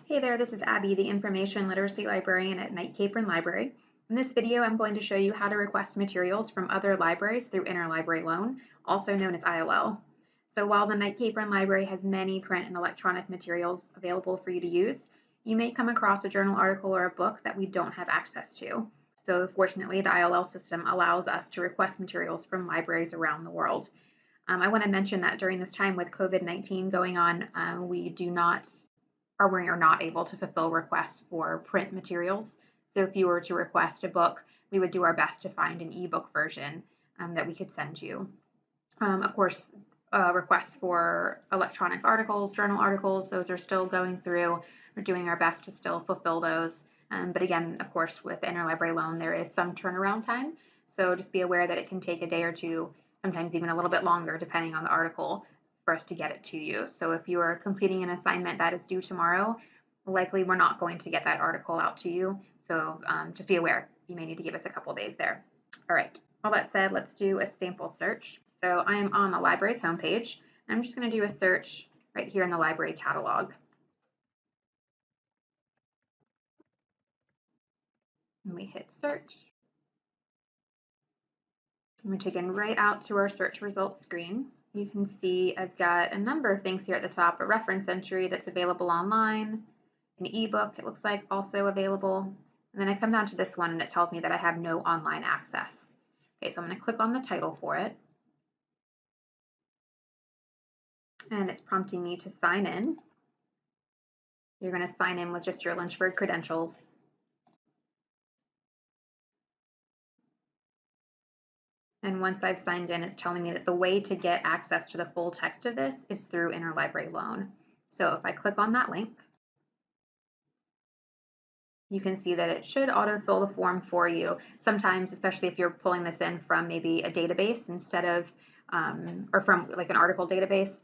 Hey there, this is Abby, the Information Literacy Librarian at Knight-Capron Library. In this video, I'm going to show you how to request materials from other libraries through Interlibrary Loan, also known as ILL. So while the Knight-Capron Library has many print and electronic materials available for you to use, you may come across a journal article or a book that we don't have access to. So fortunately, the ILL system allows us to request materials from libraries around the world. I want to mention that during this time with COVID-19 going on, we are not able to fulfill requests for print materials. So if you were to request a book, we would do our best to find an ebook version that we could send you. Of course, requests for electronic articles, journal articles, those are still going through. We're doing our best to still fulfill those. But again, of course, with interlibrary loan, there is some turnaround time. So just be aware that it can take a day or two, sometimes even a little bit longer, depending on the article, for us to get it to you. So if you are completing an assignment that is due tomorrow, likely we're not going to get that article out to you. So just be aware, you may need to give us a couple days there. All right, all that said, let's do a sample search. So I am on the library's homepage. I'm just going to do a search right here in the library catalog. And we hit search. And we're taken right out to our search results screen. You can see I've got a number of things here at the top, a reference entry that's available online, an ebook, it looks like, also available. And then I come down to this one and it tells me that I have no online access. Okay, so I'm going to click on the title for it. And it's prompting me to sign in. You're going to sign in with just your Lynchburg credentials. And once I've signed in, it's telling me that the way to get access to the full text of this is through Interlibrary Loan. So if I click on that link, you can see that it should autofill the form for you. Sometimes, especially if you're pulling this in from maybe a database instead of, or from like an article database,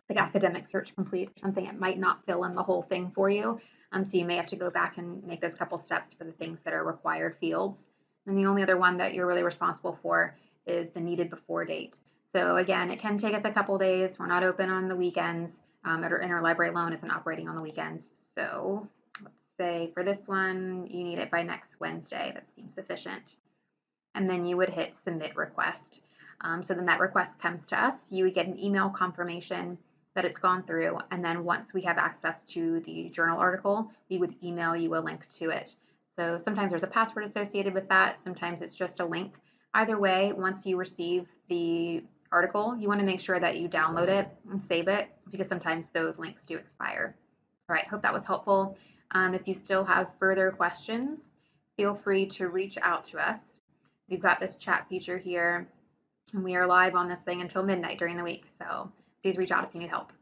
like Academic Search Complete or something, it might not fill in the whole thing for you. So you may have to go back and make those couple steps for the things that are required fields. And the only other one that you're really responsible for is the needed before date. So again, it can take us a couple days. We're not open on the weekends. Interlibrary Loan isn't operating on the weekends. So let's say for this one, you need it by next Wednesday. That seems sufficient. And then you would hit submit request. So then that request comes to us. You would get an email confirmation that it's gone through. And then once we have access to the journal article, we would email you a link to it. So sometimes there's a password associated with that. Sometimes it's just a link. Either way, once you receive the article, you want to make sure that you download it and save it because sometimes those links do expire. All right, hope that was helpful. If you still have further questions, feel free to reach out to us. We've got this chat feature here, and we are live on this thing until midnight during the week. So please reach out if you need help.